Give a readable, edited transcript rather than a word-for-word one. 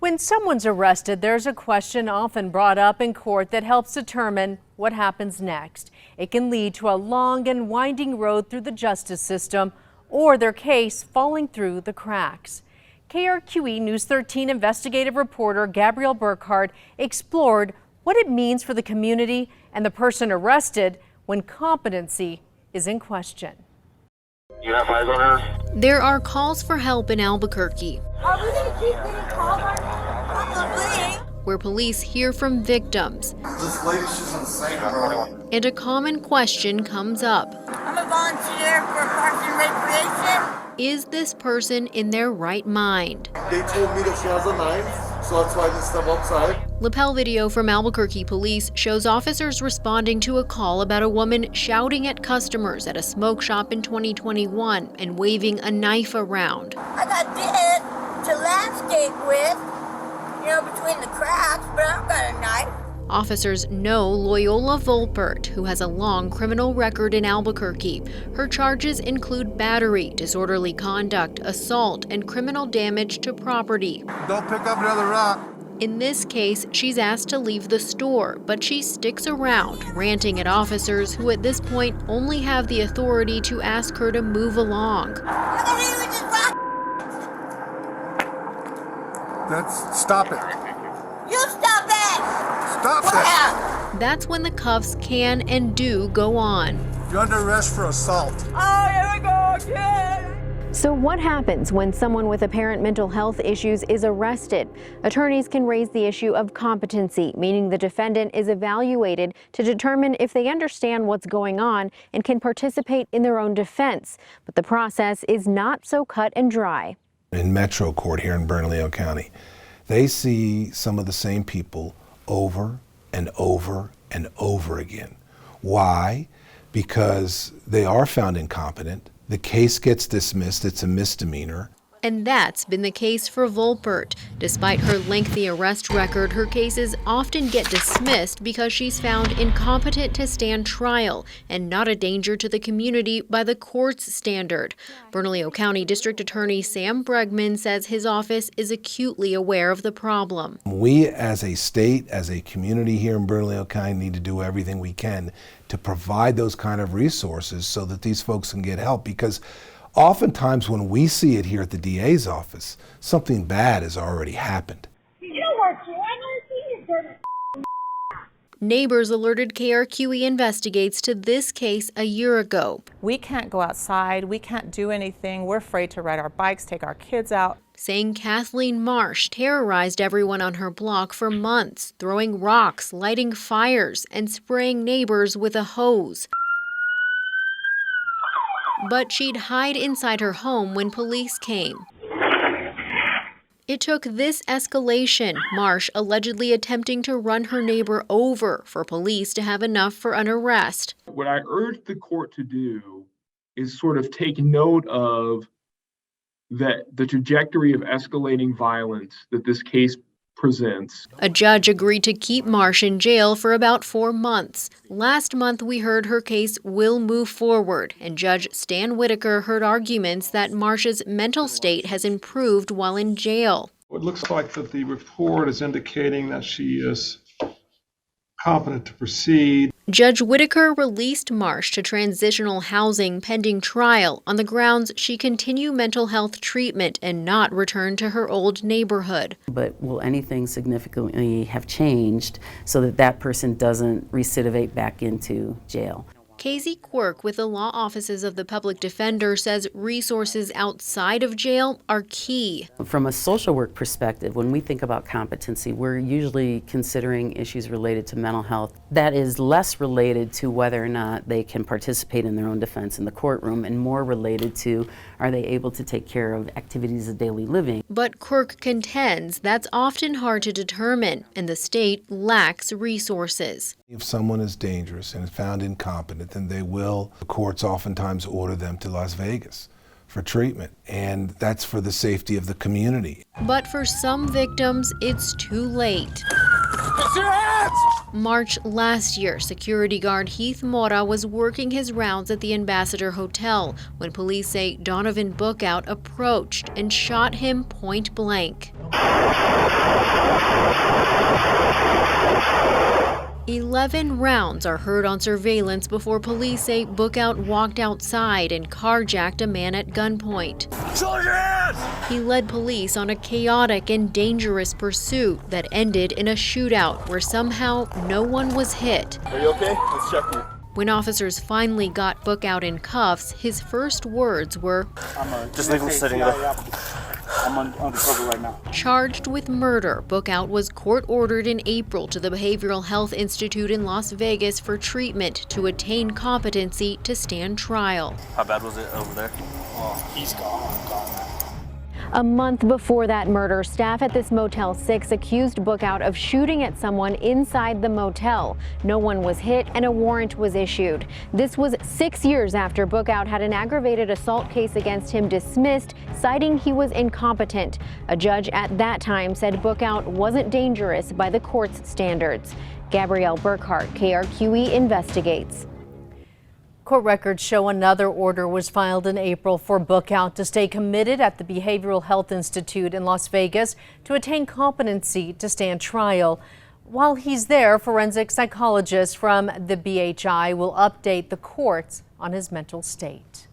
When someone's arrested, there's a question often brought up in court that helps determine what happens next. It can lead to a long and winding road through the justice system or their case falling through the cracks. KRQE News 13 investigative reporter Gabrielle Burkhardt explored what it means for the community and the person arrested when competency is in question. You have eyes on her? There are calls for help in Albuquerque, Are we going to keep getting calls? Probably. where police hear from victims, This lady, she's insane, bro. and a common question comes up. I'm a volunteer for Parks and Recreation. Is this person in their right mind? They told me that she has a knife, so that's why I just stepped outside. Lapel video from Albuquerque police shows officers responding to a call about a woman shouting at customers at a smoke shop in 2021 and waving a knife around. I got bit to landscape with, between the cracks, but I've got a knife. Officers know Loyola Volpert, who has a long criminal record in Albuquerque. Her charges include battery, disorderly conduct, assault, and criminal damage to property. Don't pick up another rock. In this case, she's asked to leave the store, but she sticks around, ranting at officers who at this point only have the authority to ask her to move along. I got hit with this rock. Stop it. You stop it. Stop Wow. That's when the cuffs can and do go on. You're under arrest for assault. Oh, here we go again. So what happens when someone with apparent mental health issues is arrested? Attorneys can raise the issue of competency, meaning the defendant is evaluated to determine if they understand what's going on and can participate in their own defense. But the process is not so cut and dry. In Metro Court here in Bernalillo County, they see some of the same people over and over and over again. Why? Because they are found incompetent. The case gets dismissed. It's a misdemeanor. And that's been the case for Volpert. Despite her lengthy arrest record, her cases often get dismissed because she's found incompetent to stand trial and not a danger to the community by the court's standard. Bernalillo County District Attorney Sam Bregman says his office is acutely aware of the problem. We as a state, as a community here in Bernalillo County need to do everything we can to provide those kind of resources so that these folks can get help, because oftentimes when we see it here at the DA's office, something bad has already happened. You work here. I never seen you. Neighbors alerted KRQE Investigates to this case a year ago. We can't go outside, we can't do anything, we're afraid to ride our bikes, take our kids out. Saying Kathleen Marsh terrorized everyone on her block for months, throwing rocks, lighting fires, and spraying neighbors with a hose. But she'd hide inside her home when police came. It took this escalation, Marsh allegedly attempting to run her neighbor over, for police to have enough for an arrest. What I urge the court to do is sort of take note of the trajectory of escalating violence that this case presents. A judge agreed to keep Marsh in jail for about 4 months. Last month, we heard her case will move forward, and Judge Stan Whitaker heard arguments that Marsh's mental state has improved while in jail. It looks like that the report is indicating that she is competent to proceed. Judge Whitaker released Marsh to transitional housing pending trial on the grounds she continue mental health treatment and not return to her old neighborhood. But will anything significantly have changed so that that person doesn't recidivate back into jail? Casey Quirk with the law offices of the public defender says resources outside of jail are key. From a social work perspective, when we think about competency, we're usually considering issues related to mental health. That is less related to whether or not they can participate in their own defense in the courtroom and more related to are they able to take care of activities of daily living. But Quirk contends that's often hard to determine, and the state lacks resources. If someone is dangerous and is found incompetent, then the courts oftentimes order them to Las Vegas for treatment, and that's for the safety of the community. But for some victims, it's too late. Get your hands! March last year, security guard Heath Mora was working his rounds at the Ambassador Hotel when police say Donovan Bookout approached and shot him point blank. 11 rounds are heard on surveillance before police say Bookout walked outside and carjacked a man at gunpoint. Show your hands! He led police on a chaotic and dangerous pursuit that ended in a shootout where somehow no one was hit. Are you okay? Let's check you. When officers finally got Bookout in cuffs, his first words were, Just leave him sitting there. I'm undercover right now. Charged with murder, Bookout was court-ordered in April to the Behavioral Health Institute in Las Vegas for treatment to attain competency to stand trial. How bad was it over there? Oh, he's gone. A month before that murder, staff at this Motel 6 accused Bookout of shooting at someone inside the motel. No one was hit and a warrant was issued. This was 6 years after Bookout had an aggravated assault case against him dismissed, citing he was incompetent. A judge at that time said Bookout wasn't dangerous by the court's standards. Gabrielle Burkhart, KRQE investigates. Court records show another order was filed in April for Bookout to stay committed at the Behavioral Health Institute in Las Vegas to attain competency to stand trial. While he's there, forensic psychologists from the BHI will update the courts on his mental state.